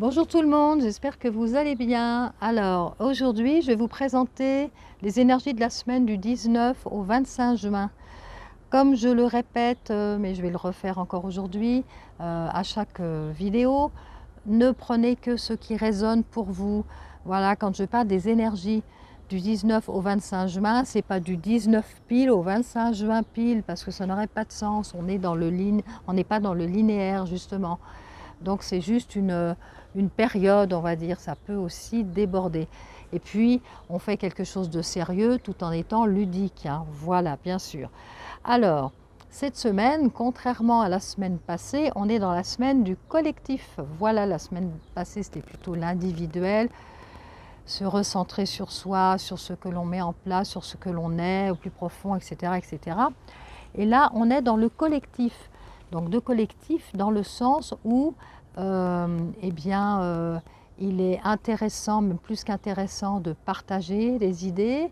Bonjour tout le monde, j'espère que vous allez bien. Alors aujourd'hui, je vais vous présenter les énergies de la semaine du 19 au 25 juin. Comme je le répète, mais je vais le refaire encore aujourd'hui, à chaque vidéo, ne prenez que ce qui résonne pour vous. Voilà, quand je parle des énergies du 19 au 25 juin, c'est pas du 19 pile au 25 juin pile, parce que ça n'aurait pas de sens. On n'est pas dans le linéaire justement. Donc c'est juste une période, on va dire, ça peut aussi déborder. Et puis, on fait quelque chose de sérieux tout en étant ludique, hein. Voilà, bien sûr. Alors, cette semaine, contrairement à la semaine passée, on est dans la semaine du collectif. Voilà, la semaine passée, c'était plutôt l'individuel, se recentrer sur soi, sur ce que l'on met en place, sur ce que l'on est, au plus profond, etc., etc. Et là, on est dans le collectif. Donc de collectif dans le sens où il est intéressant, même plus qu'intéressant, de partager des idées.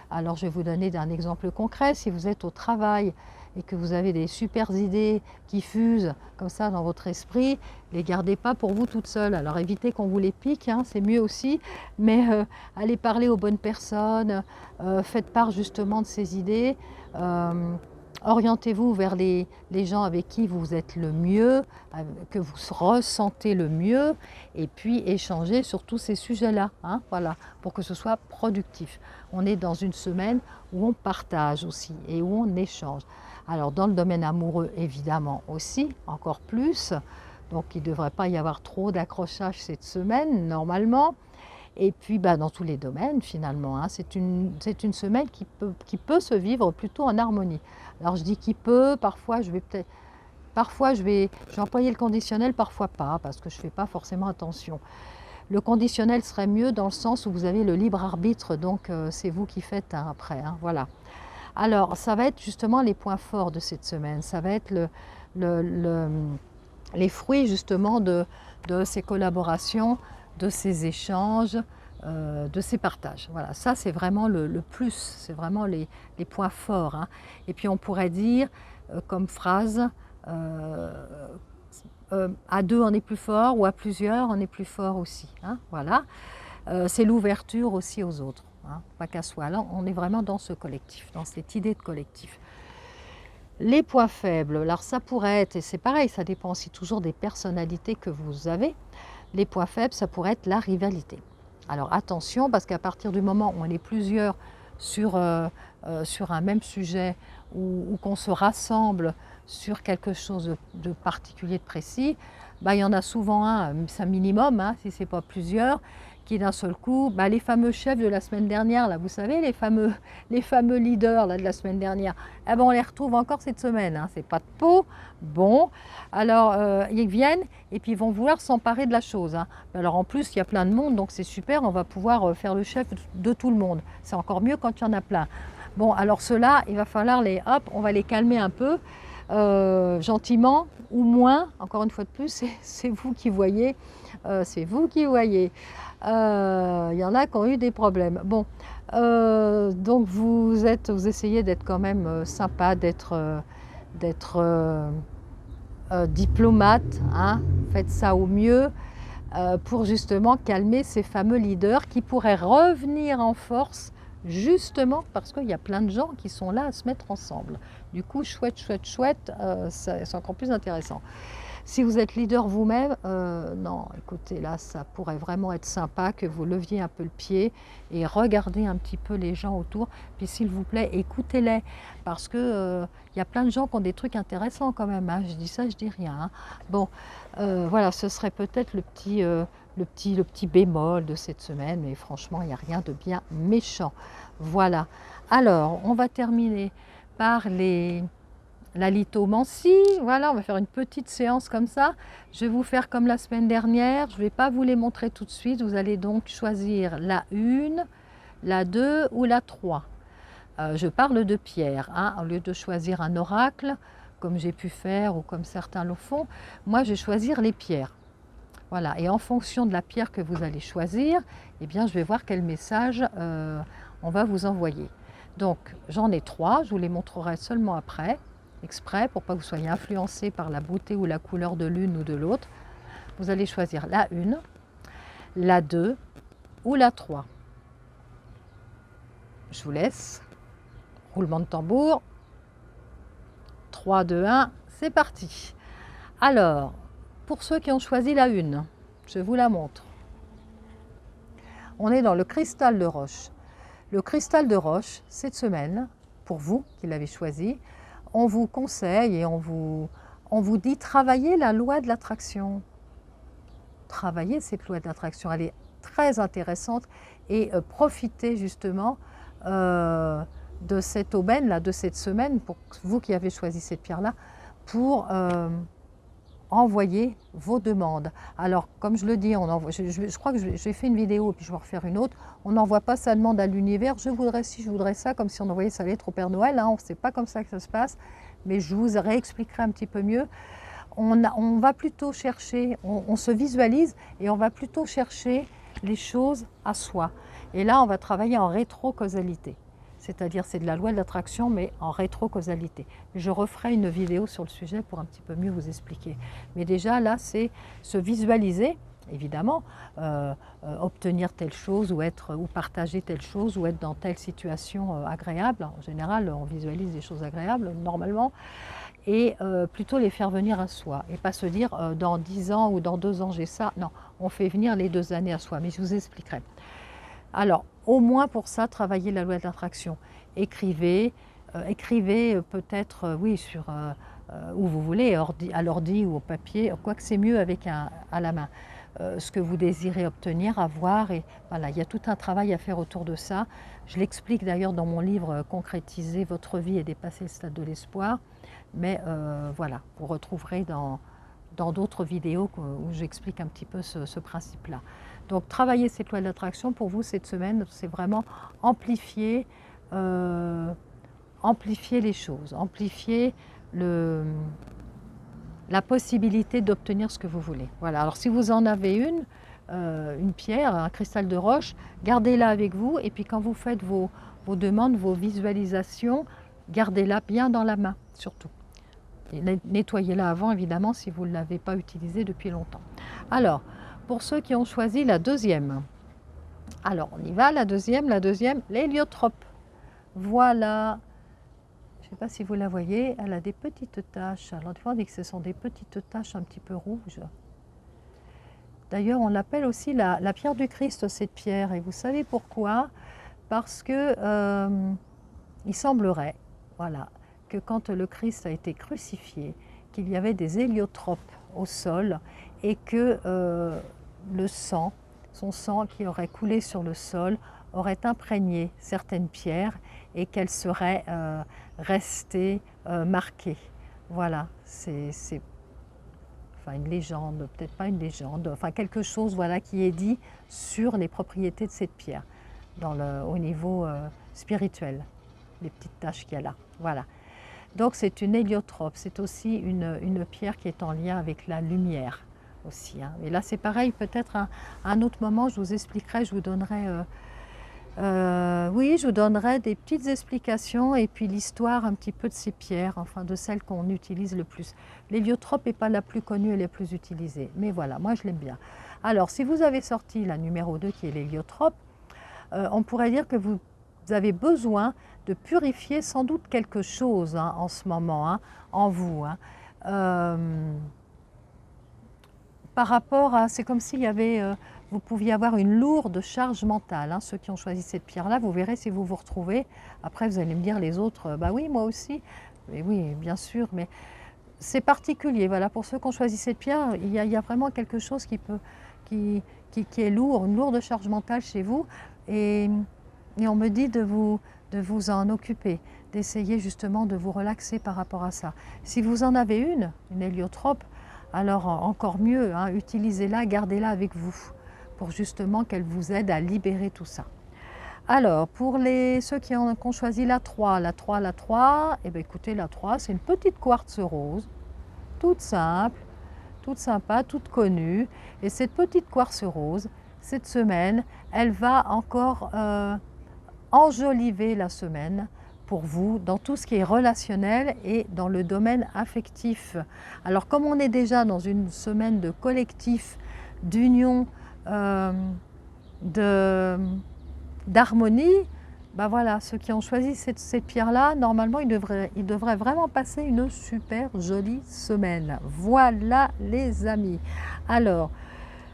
Alors je vais vous donner un exemple concret. Si vous êtes au travail et que vous avez des super idées qui fusent comme ça dans votre esprit, les gardez pas pour vous toute seule. Alors évitez qu'on vous les pique, hein, c'est mieux aussi, mais allez parler aux bonnes personnes, faites part justement de ces idées. Orientez-vous vers les gens avec qui vous êtes le mieux, que vous ressentez le mieux, et puis échangez sur tous ces sujets-là, hein, voilà, pour que ce soit productif. On est dans une semaine où on partage aussi et où on échange. Alors dans le domaine amoureux, évidemment aussi, encore plus, donc il ne devrait pas y avoir trop d'accrochage cette semaine, normalement. Et puis dans tous les domaines finalement, hein, c'est une semaine qui peut se vivre plutôt en harmonie. Alors je dis qui peut, parfois je vais employer le conditionnel, parfois pas, parce que je ne fais pas forcément attention. Le conditionnel serait mieux dans le sens où vous avez le libre arbitre, donc c'est vous qui faites, hein, après, hein, voilà. Alors ça va être justement les points forts de cette semaine, ça va être les fruits justement de ces collaborations, de ces échanges, de ces partages. Voilà, ça c'est vraiment le plus, c'est vraiment les points forts, hein. Et puis on pourrait dire comme phrase, à deux on est plus fort ou à plusieurs on est plus fort aussi, hein, voilà. C'est l'ouverture aussi aux autres, hein, pas qu'à soi. Là on est vraiment dans ce collectif, dans cette idée de collectif. Les points faibles, alors ça pourrait être, et c'est pareil, ça dépend aussi toujours des personnalités que vous avez. Les points faibles, ça pourrait être la rivalité. Alors attention, parce qu'à partir du moment où on est plusieurs sur un même sujet, ou qu'on se rassemble sur quelque chose de particulier, de précis, il y en a souvent un, c'est un minimum, hein, si ce n'est pas plusieurs, qui d'un seul coup, les fameux chefs de la semaine dernière, là, vous savez, les fameux leaders là, de la semaine dernière, on les retrouve encore cette semaine, hein, c'est pas de peau. Bon, alors ils viennent et puis ils vont vouloir s'emparer de la chose, hein. Alors en plus, il y a plein de monde, donc c'est super, on va pouvoir faire le chef de tout le monde. C'est encore mieux quand il y en a plein. Bon, alors ceux-là, il va falloir on va les calmer un peu, gentiment ou moins, encore une fois de plus, c'est vous qui voyez, c'est vous qui voyez. Il y en a qui ont eu des problèmes. Bon, donc vous essayez d'être quand même sympa, d'être diplomate, hein, faites ça au mieux pour justement calmer ces fameux leaders qui pourraient revenir en force justement parce qu'il y a plein de gens qui sont là à se mettre ensemble. Du coup, chouette, chouette, chouette, c'est encore plus intéressant. Si vous êtes leader vous-même, non, écoutez, là, ça pourrait vraiment être sympa que vous leviez un peu le pied et regardez un petit peu les gens autour. Puis s'il vous plaît, écoutez-les, parce que y a plein de gens qui ont des trucs intéressants quand même, hein. Je dis ça, je dis rien, hein. Bon, voilà, ce serait peut-être le petit bémol de cette semaine, mais franchement, il n'y a rien de bien méchant. Voilà. Alors, on va terminer par la lithomancie. Voilà, on va faire une petite séance comme ça. Je vais vous faire comme la semaine dernière. Je ne vais pas vous les montrer tout de suite. Vous allez donc choisir la 1, la 2 ou la 3. Je parle de pierre, hein, au lieu de choisir un oracle, comme j'ai pu faire ou comme certains le font. Moi, je vais choisir les pierres. Voilà, et en fonction de la pierre que vous allez choisir, eh bien, je vais voir quel message on va vous envoyer. Donc, j'en ai 3, je vous les montrerai seulement après, exprès, pour pas que vous soyez influencé par la beauté ou la couleur de l'une ou de l'autre. Vous allez choisir la 1, la 2 ou la 3. Je vous laisse. Roulement de tambour. 3, 2, 1, c'est parti. Alors, pour ceux qui ont choisi la 1, je vous la montre. On est dans le cristal de roche. Le cristal de roche, cette semaine, pour vous qui l'avez choisi, on vous conseille et on vous dit travaillez la loi de l'attraction. Travaillez cette loi de l'attraction, elle est très intéressante et profitez justement de cette aubaine, là, de cette semaine, pour vous qui avez choisi cette pierre-là, pour envoyer vos demandes. Alors, comme je le dis, je crois que j'ai fait une vidéo et puis je vais en refaire une autre. On n'envoie pas sa demande à l'univers, je voudrais ci, je voudrais ça, comme si on envoyait sa lettre au Père Noël. Hein. C'est pas comme ça que ça se passe, mais je vous réexpliquerai un petit peu mieux. On va plutôt chercher, on se visualise et on va plutôt chercher les choses à soi. Et là, on va travailler en rétro-causalité. C'est-à-dire, c'est de la loi de l'attraction, mais en rétro-causalité. Je referai une vidéo sur le sujet pour un petit peu mieux vous expliquer. Mais déjà, là, c'est se visualiser, évidemment, obtenir telle chose ou partager telle chose ou être dans telle situation agréable. En général, on visualise des choses agréables, normalement, et plutôt les faire venir à soi. Et pas se dire, dans 10 ans ou dans 2 ans, j'ai ça. Non, on fait venir les 2 années à soi, mais je vous expliquerai. Alors, au moins pour ça, travaillez la loi de l'attraction. Écrivez peut-être, oui, sur où vous voulez, à l'ordi ou au papier, quoique c'est mieux avec à la main. Ce que vous désirez obtenir, avoir, et voilà, il y a tout un travail à faire autour de ça. Je l'explique d'ailleurs dans mon livre « Concrétiser votre vie et dépasser le stade de l'espoir ». Mais voilà, vous retrouverez dans d'autres vidéos où j'explique un petit peu ce principe-là. Donc, travailler cette loi de l'attraction, pour vous, cette semaine, c'est vraiment amplifier les choses, amplifier la possibilité d'obtenir ce que vous voulez. Voilà. Alors, si vous en avez une pierre, un cristal de roche, gardez-la avec vous. Et puis, quand vous faites vos demandes, vos visualisations, gardez-la bien dans la main, surtout. Et nettoyez-la avant, évidemment, si vous ne l'avez pas utilisée depuis longtemps. Alors, pour ceux qui ont choisi la 2e. Alors, on y va, la deuxième, l'héliotrope. Voilà. Je ne sais pas si vous la voyez, elle a des petites taches. Alors, des fois, on dit que ce sont des petites taches un petit peu rouges. D'ailleurs, on l'appelle aussi la pierre du Christ, cette pierre. Et vous savez pourquoi? Parce que il semblerait, voilà, que quand le Christ a été crucifié, qu'il y avait des héliotropes au sol et que son sang qui aurait coulé sur le sol, aurait imprégné certaines pierres et qu'elles seraient restées marquées. Voilà, c'est enfin une légende, peut-être pas une légende, enfin quelque chose voilà, qui est dit sur les propriétés de cette pierre au niveau spirituel, les petites taches qu'il y a là. Voilà. Donc c'est une héliotrope, c'est aussi une pierre qui est en lien avec la lumière aussi. Hein. Et là c'est pareil, peut-être à un autre moment je vous expliquerai, je vous donnerai, oui, je vous donnerai des petites explications et puis l'histoire un petit peu de ces pierres, enfin de celles qu'on utilise le plus. L'héliotrope n'est pas la plus connue et la plus utilisée, mais voilà, moi je l'aime bien. Alors si vous avez sorti la numéro 2 qui est l'héliotrope, on pourrait dire que vous avez besoin de purifier sans doute quelque chose hein, en ce moment, hein, en vous. Hein. Par rapport à, c'est comme s'il y avait, vous pouviez avoir une lourde charge mentale. Hein, ceux qui ont choisi cette pierre-là, vous verrez si vous vous retrouvez. Après, vous allez me dire les autres, bah oui, moi aussi. Mais oui, bien sûr, mais c'est particulier. Voilà, pour ceux qui ont choisi cette pierre, il y a vraiment quelque chose qui est lourd, une lourde charge mentale chez vous. Et on me dit de vous en occuper, d'essayer justement de vous relaxer par rapport à ça. Si vous en avez une héliotrope, alors encore mieux, hein, utilisez-la, gardez-la avec vous, pour justement qu'elle vous aide à libérer tout ça. Alors, pour ceux qui ont choisi la 3, eh bien, écoutez, la 3, c'est une petite quartz rose, toute simple, toute sympa, toute connue. Et cette petite quartz rose, cette semaine, elle va encore enjoliver la semaine pour vous dans tout ce qui est relationnel et dans le domaine affectif. Alors comme on est déjà dans une semaine de collectif, d'union, d'harmonie, ben voilà, ceux qui ont choisi ces pierres-là, normalement, ils devraient vraiment passer une super jolie semaine. Voilà les amis. Alors,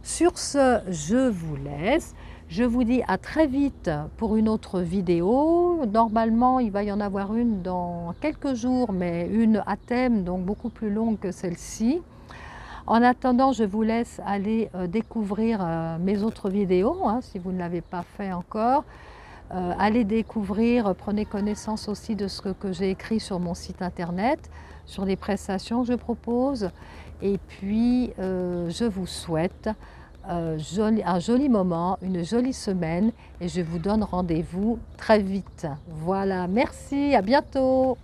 sur ce, je vous laisse. Je vous dis à très vite pour une autre vidéo. Normalement, il va y en avoir une dans quelques jours, mais une à thème, donc beaucoup plus longue que celle-ci. En attendant, je vous laisse aller découvrir mes autres vidéos, hein, si vous ne l'avez pas fait encore. Allez découvrir, prenez connaissance aussi de ce que j'ai écrit sur mon site internet, sur les prestations que je propose. Et puis, je vous souhaite un joli moment, une jolie semaine et je vous donne rendez-vous très vite. Voilà, merci, à bientôt.